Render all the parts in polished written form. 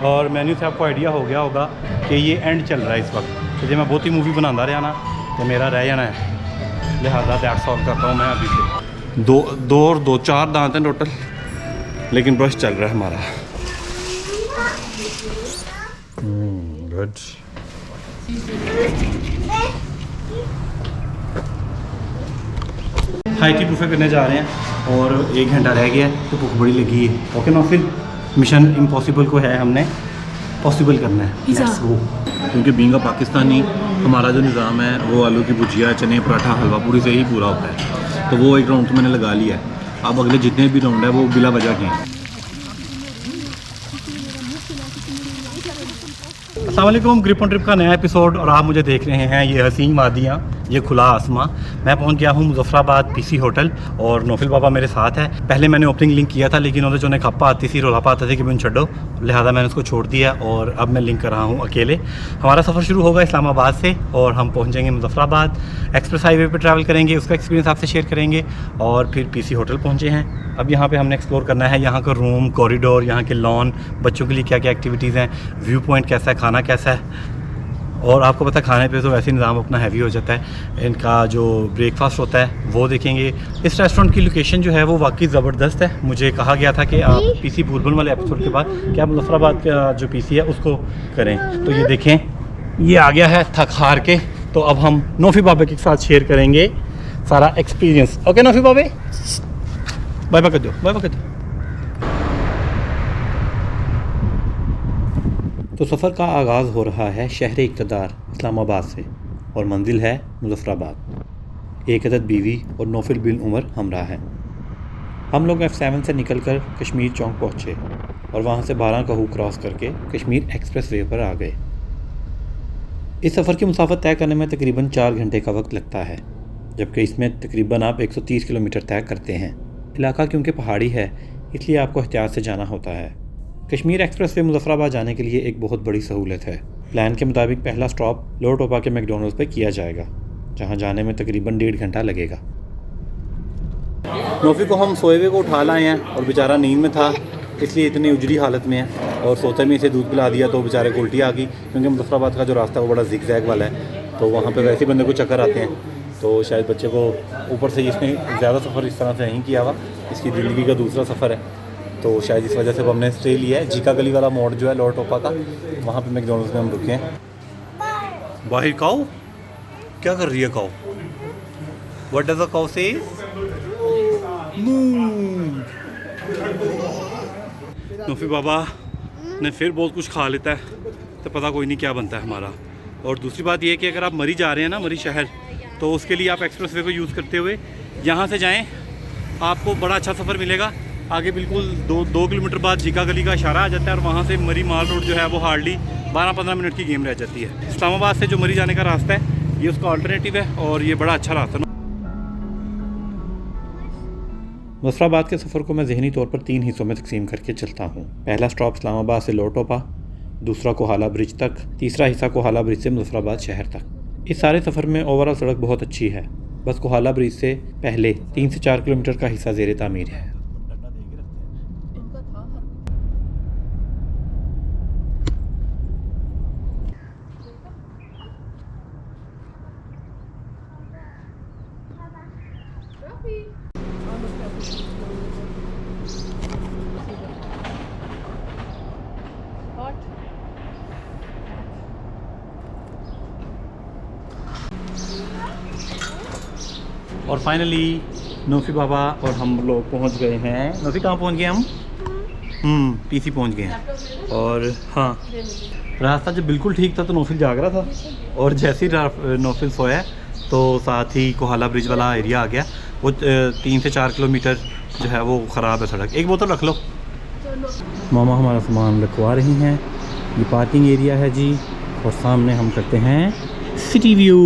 और मेन्यू से आपको आइडिया हो गया होगा कि ये एंड चल रहा है इस वक्त। तो जब मैं बहुत ही मूवी बनाता रहा ना तो मेरा रह जाना है, लिहाजा दैट सॉल्व करता हूँ मैं अभी से। दो और दो 4 दांत हैं टोटल, लेकिन ब्रश चल रहा है हमारा। गुड। हाई टी बुफे करने जा रहे हैं और 1 घंटा रह गया है तो भूख बड़ी लगी है। ओके ना, फिर मिशन इम्पॉसिबल को है हमने पॉसिबल करना है। Let's go. क्योंकि बीइंग अ पाकिस्तानी हमारा जो निज़ाम है वो आलू की भुजिया, चने, पराठा, हलवा पूरी से ही पूरा होता है। तो वो एक राउंड तो मैंने लगा लिया है। अब अगले जितने भी राउंड है वो बिला वजह के हैं। अस्सलाम वालेकुम, ग्रिप ऑन ट्रिप का नया एपिसोड और आप मुझे देख रहे हैं ये हसीन वादियाँ, ये खुला आसमां। मैं पहुंच गया हूँ मुजफ्फराबाद पीसी होटल और नौफिल बाबा मेरे साथ है। पहले मैंने ओपनिंग लिंक किया था लेकिन उन्होंने जो ने खप्पा आती थी रोलापा आते थे कि मैं छड्डो, लिहाजा मैंने उसको छोड़ दिया और अब मैं लिंक कर रहा हूँ अकेले। हमारा सफ़र शुरू होगा इस्लामाबाद से और हम पहुँचेंगे मुजफ्फराबाद। एक्सप्रेस हाईवे पर ट्रैवल करेंगे, उसका एक्सपीरियंस आपसे शेयर करेंगे और फिर पीसी होटल पहुँचे हैं। अब यहाँ पे हमने एक्सप्लोर करना है यहाँ का रूम, कॉरिडोर, यहाँ के लॉन, बच्चों के लिए क्या क्या एक्टिविटीज़ हैं, व्यू पॉइंट कैसा है, खाना कैसा है। और आपको पता है खाने पे तो वैसे ही निज़ाम अपना हैवी हो जाता है। इनका जो ब्रेकफास्ट होता है वो देखेंगे। इस रेस्टोरेंट की लोकेशन जो है वो वाकई ज़बरदस्त है। मुझे कहा गया था कि आप पीसी भूलभुल वाले एपिसोड के बाद क्या मुजफ्फराबाद का जो पीसी है उसको करें। तो ये देखें, ये आ गया है थक हार के। तो अब हम नौफी बाबे के साथ शेयर करेंगे सारा एक्सपीरियंस। ओके नौफी बाबे, बाय बाय कर दो, बाय बाय कर दो। तो सफ़र का आगाज़ हो रहा है शहर इक़्तिदार इस्लामाबाद से और मंजिल है मुजफ्फराबाद। एक अदद बीवी और नौफिल बिन उमर हमरा है। हम लोग F7 से निकलकर कश्मीर चौक पहुँचे और वहाँ से 12 कहू क्रॉस करके कश्मीर एक्सप्रेस वे पर आ गए। इस सफ़र की मुसाफत तय करने में तकरीबन 4 घंटे का वक्त लगता है, जबकि इसमें तकरीबन आप 130 किलोमीटर तय करते हैं। इलाका क्योंकि पहाड़ी है इसलिए आपको एहतियात से जाना होता है। कश्मीर एक्सप्रेस वे मुजफ्फराबाद जाने के लिए एक बहुत बड़ी सहूलत है। प्लान के मुताबिक पहला स्टॉप लोटोपा के मैकडॉनल्ड्स पर किया जाएगा, जहां जाने में तकरीबन 1.5 घंटा लगेगा। नौफी को हम सोए हुए को उठा लाए हैं और बेचारा नींद में था इसलिए इतनी उजड़ी हालत में है और सोते में इसे दूध पिला दिया तो बेचारे को उल्टी आ गई। क्योंकि मुजफ्फराबाद का जो रास्ता है वो बड़ा जिग-जैग वाला है तो वहाँ पर वैसे बंदे को चक्कर आते हैं। तो शायद बच्चे को ऊपर से इसने ज़्यादा सफ़र इस तरह से नहीं किया हुआ, इसकी ज़िंदगी का दूसरा सफ़र है तो शायद इस वजह से हमने स्टे लिया है। जीका गली वाला मोड़ जो है लोटोपा का, वहाँ पे मैकडॉनल्ड्स में हम रुके हैं। बाहर काऊ क्या कर रही है काऊ? व्हाट डज अ काऊ से? नौफी बाबा ने फिर बहुत कुछ खा लेता है तो पता कोई नहीं क्या बनता है हमारा। और दूसरी बात यह कि अगर आप मरी जा रहे हैं ना, मरी शहर, तो उसके लिए आप एक्सप्रेस वे को यूज़ करते हुए यहाँ से जाएँ, आपको बड़ा अच्छा सफ़र मिलेगा। आगे बिल्कुल 2 किलोमीटर बाद जीका गली का इशारा आ जाता है और वहाँ से मरी माल रोड जो है वो हार्डली 12-15 मिनट की गेम रह जाती है। इस्लामाबाद से जो मरी जाने का रास्ता है ये उसका अल्टरनेटिव है और ये बड़ा अच्छा रास्ता है। मुजफ्फराबाद के सफ़र को मैं ज़हनी तौर पर 3 हिस्सों में तकसीम करके चलता हूँ। पहला स्टॉप इस्लामाबाद से लोटोपा, दूसरा कोहाला ब्रिज तक, तीसरा हिस्सा कोहाला ब्रिज से मुजफ्फराबाद शहर तक। इस सारे सफ़र में ओवरऑल सड़क बहुत अच्छी है, बस कोहाला ब्रिज से पहले 3 से 4 किलोमीटर का हिस्सा ज़ेर तामीर है। और फाइनली नौफी बाबा और हम लोग पहुंच गए हैं। नौफी कहाँ पहुंच गए हम? पीसी पहुंच गए हैं। और हाँ, रास्ता जब बिल्कुल ठीक था तो नौफिल जाग रहा था और जैसे ही नौफिल सोया तो साथ ही कोहाला ब्रिज वाला एरिया आ गया। वो 3 से 4 किलोमीटर जो है वो ख़राब है सड़क। एक बोतल रख लो। मामा हमारा सामान रखवा रही हैं। ये पार्किंग एरिया है जी और सामने हम करते हैं सिटी व्यू।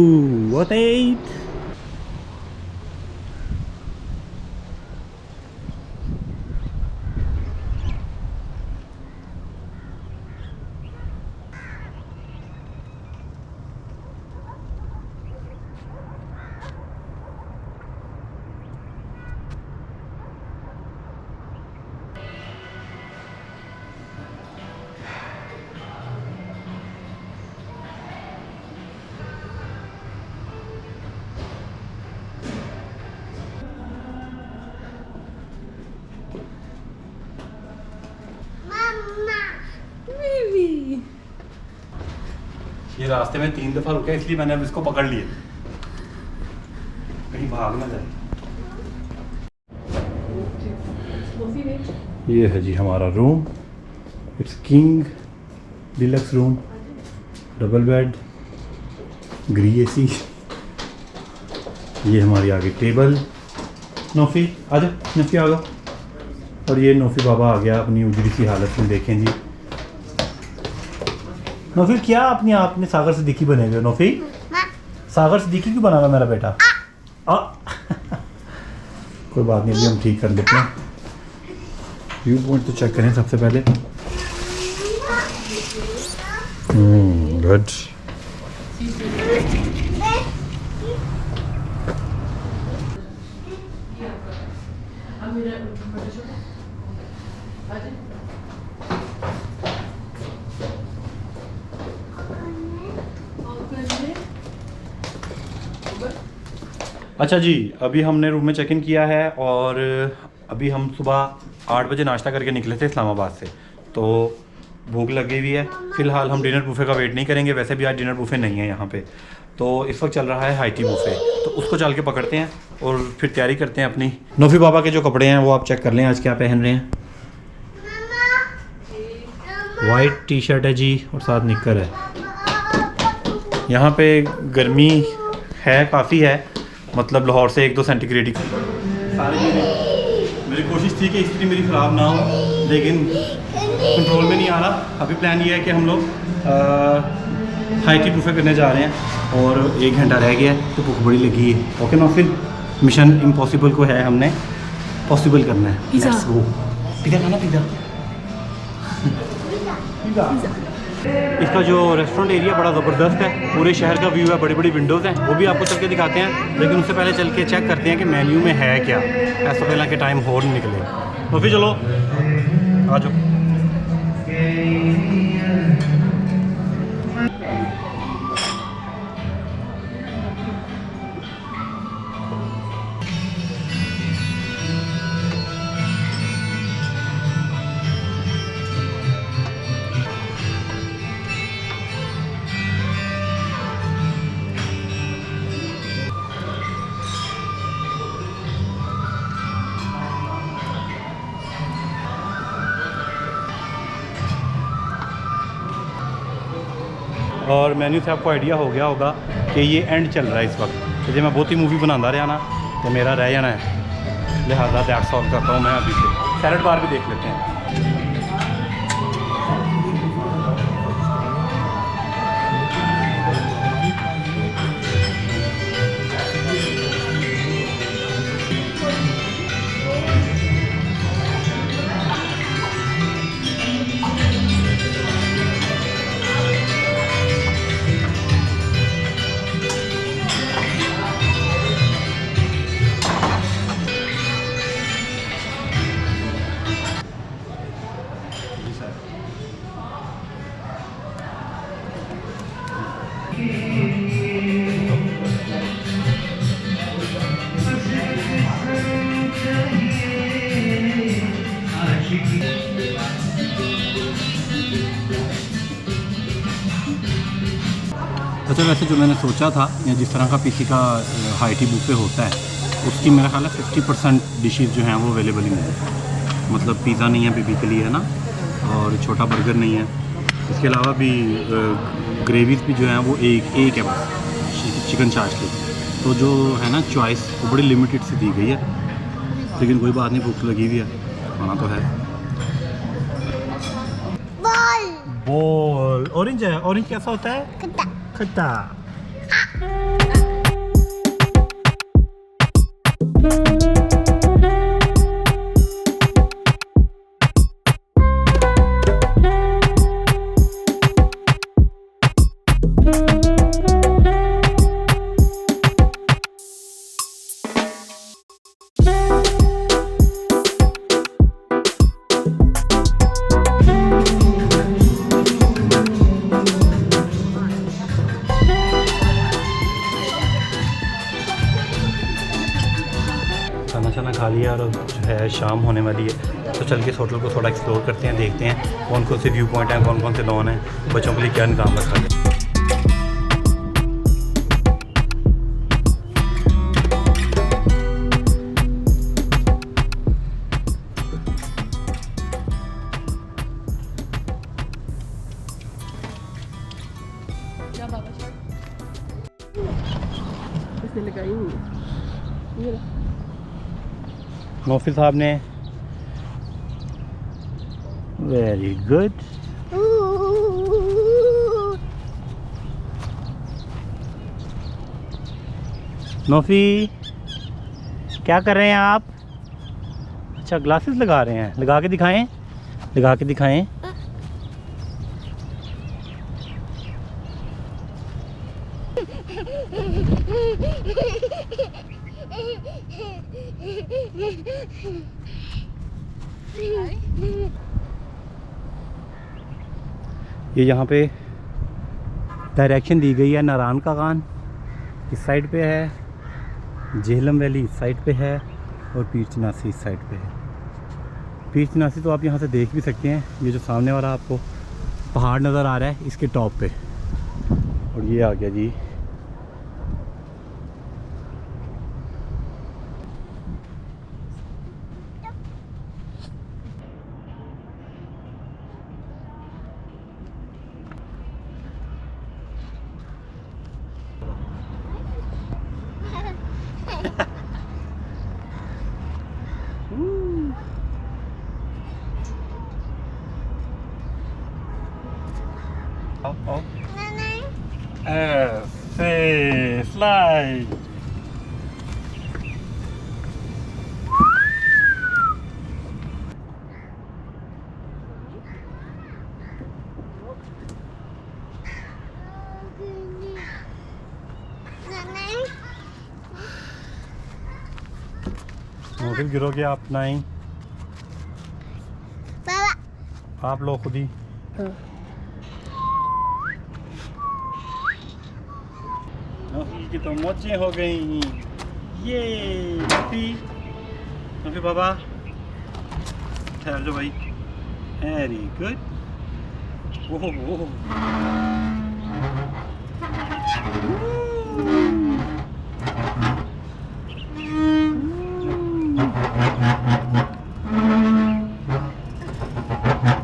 बेबी। ये रास्ते में 3 दफ़ा रुके इसलिए मैंने अब इसको पकड़ लिया, कहीं भाग ना जाए। ये है जी हमारा room, it's king deluxe room, double bed, ग्री एसी। ये हमारी आगे टेबल, नौफी आ जाओ, नौफी आ जाओ। और ये नौफी बाबा आ गया अपनी उजड़ी सी हालत में, देखें जी। नौफी क्या अपने आप में सागर सिद्दीकी बने हुए हो? नौफी सागर सिद्दीकी क्यों बना हुआ मेरा बेटा? कोई बात नहीं, अभी हम ठीक कर लेते हैं। व्यू पॉइंट तो चेक करें सबसे पहले। गुड। अच्छा जी, अभी हमने रूम में चेक इन किया है और अभी हम सुबह 8 बजे नाश्ता करके निकले थे इस्लामाबाद से, तो भूख लगी हुई है। फ़िलहाल हम डिनर बुफे का वेट नहीं करेंगे, वैसे भी आज डिनर बुफे नहीं है यहाँ पे। तो इस वक्त चल रहा है हाई टी बुफे, तो उसको चल के पकड़ते हैं और फिर तैयारी करते हैं अपनी। नौफी बाबा के जो कपड़े हैं वो आप चेक कर लें, आज क्या पहन रहे हैं। वाइट टी शर्ट है जी और साथ निक्कर है। यहाँ पे गर्मी है, काफ़ी है, मतलब लाहौर से 1-2 सेंटीग्रेड की। मेरी कोशिश थी कि स्त्री मेरी ख़राब ना हो, लेकिन कंट्रोल में नहीं आ रहा। अभी प्लान ये है कि हम लोग हाई टी बुफे करने जा रहे हैं और 1 घंटा रह गया है, तो भूख बड़ी लगी है। ओके नौफिल, मिशन इम्पॉसिबल को है हमने पॉसिबल करना है। Let's go. पिज़्ज़ा खाना, पिज़्ज़ा। इसका जो रेस्टोरेंट एरिया बड़ा ज़बरदस्त है, पूरे शहर का व्यू है, बड़ी बड़ी विंडोज़ हैं, वो भी आपको चल के दिखाते हैं। लेकिन उससे पहले चल के चेक करते हैं कि मेन्यू में है क्या, ऐसा पहले के टाइम हो नहीं निकले। तो फिर चलो आ जाओ। और मेन्यू से आपको आइडिया हो गया होगा कि ये एंड चल रहा है इस वक्त। तो जब मैं बहुत ही मूवी बनाता रहा ना, तो मेरा रह जाना है, लिहाजा दैट सॉल्व करता हूँ मैं अभी से। सैलड बार भी देख लेते हैं। अच्छा, वैसे जो मैंने सोचा था या जिस तरह का पीसी का हाई टी बुफे होता है, उसकी मेरा ख्याल है 50% डिशेस जो हैं वो अवेलेबल ही नहीं है। मतलब पिज़्ज़ा नहीं है बेबी के लिए, है ना, और छोटा बर्गर नहीं है। इसके अलावा भी ग्रेवीज भी जो हैं वो एक है बस, चिकन चाट की। तो जो है ना चॉइस वो बड़ी लिमिटेड सी दी गई है, लेकिन कोई बात नहीं, भूख लगी हुई है, खाना तो है। बॉल ऑरेंज है। ऑरेंज कैसा होता है? खट्टा। खाना खा लिया और है शाम होने वाली है, तो चल के इस होटल को थोड़ा एक्सप्लोर करते हैं, देखते हैं कौन कौन से व्यू पॉइंट हैं, कौन कौन से लॉन हैं, बच्चों के लिए क्या निज़ाम रखा है। लगाई हुई है ये नौफिल साहब ने वेरी गुड। नौफी क्या कर रहे हैं आप? अच्छा ग्लासेस लगा रहे हैं, लगा के दिखाएं, लगा के दिखाएं। ये यहाँ पे डायरेक्शन दी गई है, नारायण का कान इस साइड पे है, झेलम वैली इस साइड पे है और पीर चिनासी इस साइड पे है। पीर चिनासी तो आप यहाँ से देख भी सकते हैं, ये जो सामने वाला आपको पहाड़ नज़र आ रहा है इसके टॉप पे, और ये आ गया जी ऐसे स्लाइड। फिर गिरोगे आप नहीं, आप लोग खुद ही। नौफी की तो मोचें हो गई। ये नौफी, नौफी बाबा ठहर जाओ भाई, वेरी गुड। ओह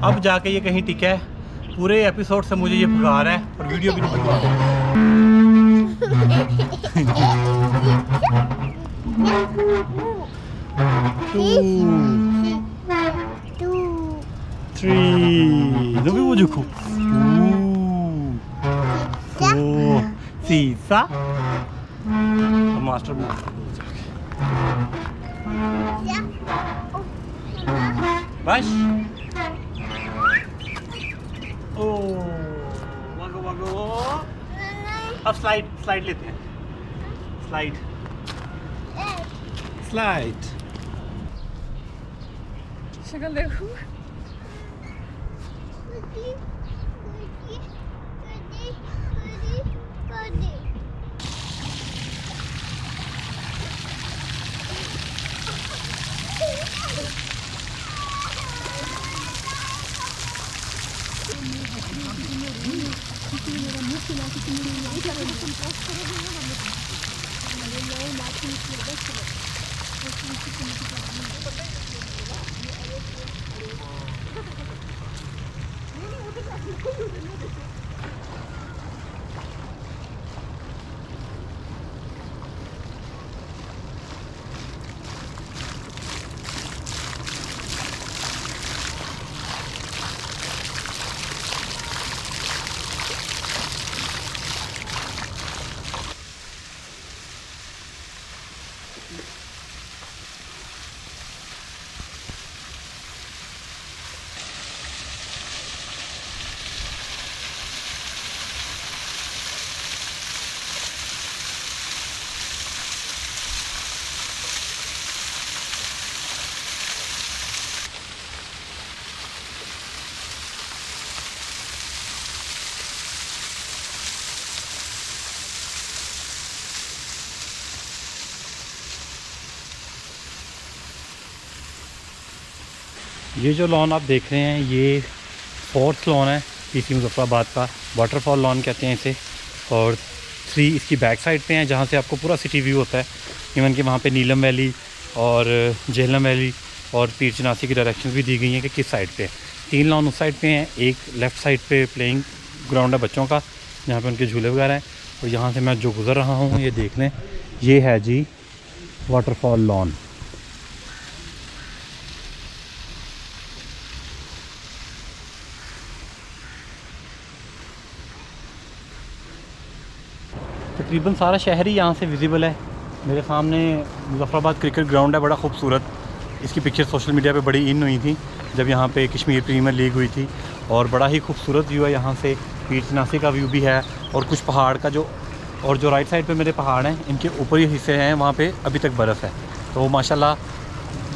अब जाके ये कहीं टिका है, पूरे एपिसोड से मुझे ये भगा रहा है और वीडियो भी नहीं बना रहा है। 2 3 너무 뭐 좋고 오 सीसा मास्टर बस ओ वागो वागो। अब स्लाइड स्लाइड लेते हैं, स्लाइड स्लाइड। शक्ल देखो। ये जो लॉन आप देख रहे हैं ये 4th लॉन है पीसी मुजफ्फराबाद का, वाटरफॉल लॉन कहते हैं इसे। और 3 इसकी बैक साइड पे हैं जहाँ से आपको पूरा सिटी व्यू होता है। इवन कि वहाँ पे नीलम वैली और झेलम वैली और पीर चनासी की डायरेक्शंस भी दी गई हैं कि किस साइड पे। 3 लॉन उस साइड पे हैं, एक लेफ़्ट साइड पे प्लेइंग ग्राउंड है बच्चों का जहाँ पे उनके झूले वगैरह हैं। और यहाँ से मैं जो गुज़र रहा हूँ ये देख लें, ये है जी वाटरफॉल लॉन। तकरीबन सारा शहर ही यहाँ से विजिबल है। मेरे सामने मुजफ्फराबाद क्रिकेट ग्राउंड है, बड़ा खूबसूरत। इसकी पिक्चर सोशल मीडिया पे बड़ी इन हुई थी जब यहाँ पे कश्मीर प्रीमियर लीग हुई थी। और बड़ा ही खूबसूरत व्यू है यहाँ से, पीर चनासी का व्यू भी है और कुछ पहाड़ का जो राइट साइड पे मेरे पहाड़ हैं इनके ऊपर ही हिस्से हैं, वहाँ पे अभी तक बर्फ़ है। तो माशाल्लाह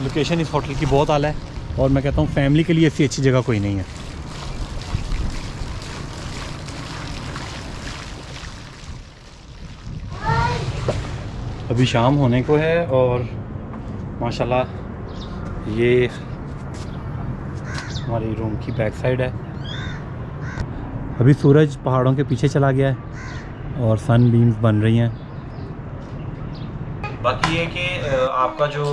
लोकेशन इस होटल की बहुत आला है और मैं कहता हूँ फैमिली के लिए ऐसी अच्छी जगह कोई नहीं है। अभी शाम होने को है और माशाल्लाह ये हमारी रूम की बैक साइड है। अभी सूरज पहाड़ों के पीछे चला गया है और सन बीम्स बन रही हैं। बाकी ये कि आपका जो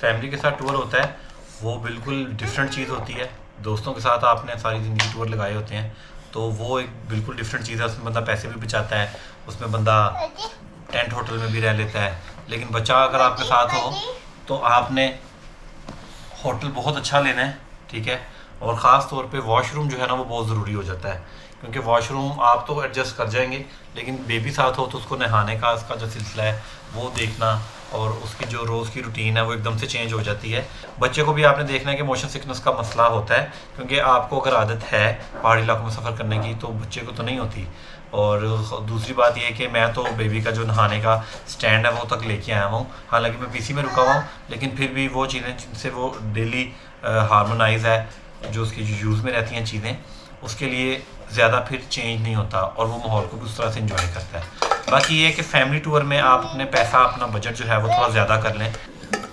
फैमिली के साथ टूर होता है वो बिल्कुल डिफरेंट चीज़ होती है। दोस्तों के साथ आपने सारी ज़िंदगी टूर लगाए होते हैं तो वो एक बिल्कुल डिफरेंट चीज़ है। उसमें बंदा पैसे भी बचाता है, उसमें बंदा टेंट होटल में भी रह लेता है। लेकिन बच्चा अगर आपके साथ हो तो आपने होटल बहुत अच्छा लेना है, ठीक है। और ख़ास तौर पे वॉशरूम जो है ना वो बहुत ज़रूरी हो जाता है, क्योंकि वॉशरूम आप तो एडजस्ट कर जाएंगे लेकिन बेबी साथ हो तो उसको नहाने का उसका जो सिलसिला है वो देखना और उसकी जो रोज़ की रूटीन है वो एकदम से चेंज हो जाती है। बच्चे को भी आपने देखना है कि मोशन सिकनेस का मसला होता है, क्योंकि आपको अगर आदत है पहाड़ी इलाकों में सफ़र करने की तो बच्चे को तो नहीं होती। और दूसरी बात यह है कि मैं तो बेबी का जो नहाने का स्टैंड है वो तक लेके आया हूँ। हालांकि मैं पीसी में रुका हुआ हूँ लेकिन फिर भी वो चीज़ें जिनसे वो डेली हार्मोनाइज है, जो उसकी जो यूज़ में रहती हैं चीज़ें, उसके लिए ज़्यादा फिर चेंज नहीं होता और वो माहौल को भी उस तरह से इंजॉय करता है। बाकी ये है कि फैमिली टूर में आप अपने पैसा अपना बजट जो है वो थोड़ा ज़्यादा कर लें।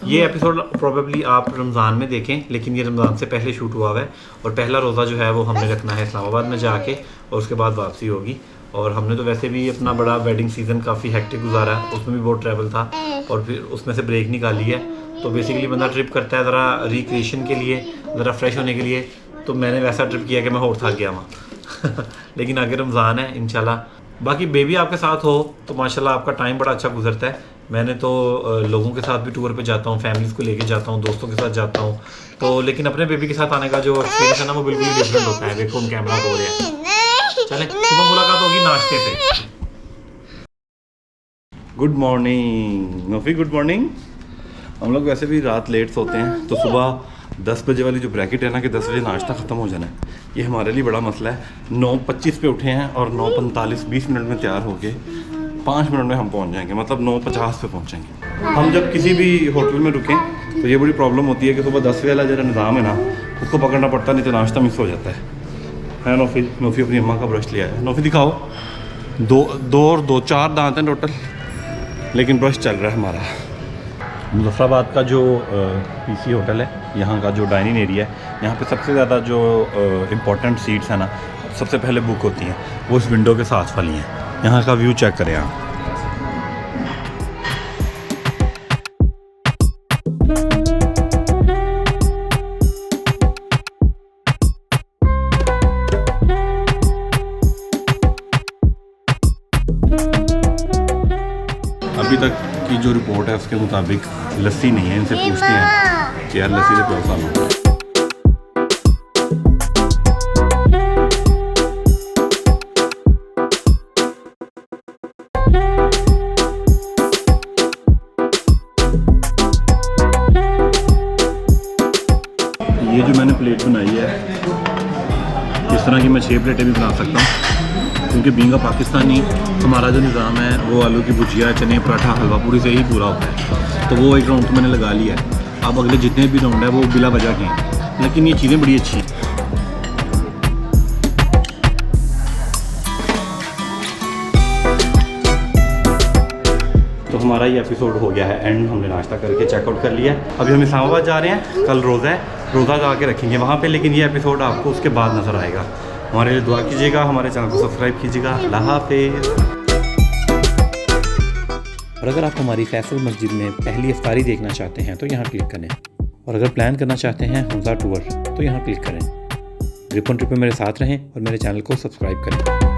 ये एपिसोड प्रोबेबली आप रमज़ान में देखें, लेकिन ये रमज़ान से पहले शूट हुआ है और पहला रोज़ा जो है वो हमने रखना है इस्लामाबाद में जाके और उसके बाद वापसी होगी। और हमने तो वैसे भी अपना बड़ा वेडिंग सीज़न काफ़ी हेक्टिक गुजारा है, उसमें भी बहुत ट्रैवल था और फिर उसमें से ब्रेक निकाली है। तो बेसिकली बंदा ट्रिप करता है ज़रा रिक्रिएशन के लिए, ज़रा फ्रेश होने के लिए। तो मैंने वैसा ट्रिप किया कि मैं और थक गया वहाँ लेकिन आगे रमज़ान है इंशाल्लाह। बाकी बेबी आपके साथ हो तो माशाल्लाह आपका टाइम बड़ा अच्छा गुजरता है। मैंने तो लोगों के साथ भी टूर पे जाता हूँ, फैमिलीज़ को लेके जाता हूँ, दोस्तों के साथ जाता हूँ तो, लेकिन अपने बेबी के साथ आने का जो एक्सपीरियंस है ना वो बिल्कुल ही डिफरेंट होता है। देखो हम कैमरा हो रहे हैं, चलें सुबह मुलाकात होगी नाश्ते पे। गुड मॉर्निंग नोफी, गुड मॉर्निंग। हम लोग वैसे भी रात लेट सोते हैं तो सुबह 10 बजे वाली जो ब्रैकेट है ना कि 10 बजे नाश्ता ख़त्म हो जाना है, ये हमारे लिए बड़ा मसला है। 9:25 पे उठे हैं और 9:45 20 मिनट में तैयार हो गए, 5 मिनट में हम पहुंच जाएंगे, मतलब 9:50 पे पहुंचेंगे। हम जब किसी भी होटल में रुकें तो ये बड़ी प्रॉब्लम होती है कि सुबह 10 बजे वाला जो निज़ाम है ना उसको पकड़ना पड़ता, नहीं तो नाश्ता मिस हो जाता है। नोफी अपनी अम्मा का ब्रश लिया है। नोफी दिखाओ, दो 4 दांत हैं टोटल, लेकिन ब्रश चल रहा है हमारा। मुजफ्फराबाद का जो पीसी होटल है, यहाँ का जो डाइनिंग एरिया है, यहाँ पे सबसे ज़्यादा जो इम्पोर्टेंट सीट्स हैं ना सबसे पहले बुक होती हैं, वो इस विंडो के साथ वाली हैं। यहाँ का व्यू चेक करें आप। अभी तक की जो रिपोर्ट है उसके मुताबिक लस्सी नहीं है। इनसे पूछते हैं कि यार लस्सी से प्यासा लो। ये जो मैंने प्लेट बनाई है इस तरह की मैं 6 प्लेटें भी बना सकता हूँ, क्योंकि बीइंग पाकिस्तानी हमारा जो निज़ाम है वो आलू की भुजिया, चने, पराठा, हलवा पूरी से ही पूरा होता है। तो वो एक राउंड तो मैंने लगा लिया है। अब अगले जितने भी राउंड है वो बिला वजह के हैं, लेकिन ये चीज़ें बड़ी अच्छी हैं। तो हमारा ये एपिसोड हो गया है एंड। हमने नाश्ता करके चेकआउट कर लिया है। अभी हम इस्लामाबाद जा रहे हैं, कल रोज़ा है। रोज़ा लगा के रखेंगे वहाँ पे, लेकिन ये एपिसोड आपको उसके बाद नज़र आएगा। हमारे लिए दुआ कीजिएगा, हमारे चैनल को सब्सक्राइब कीजिएगा। अल्लाह हाफिज़। और अगर आप हमारी फैसल मस्जिद में पहली इफ्तारी देखना चाहते हैं तो यहाँ क्लिक करें, और अगर प्लान करना चाहते हैं हमजा टूर तो यहाँ क्लिक करें। ग्रिप ऑन ट्रिप में मेरे साथ रहें और मेरे चैनल को सब्सक्राइब करें।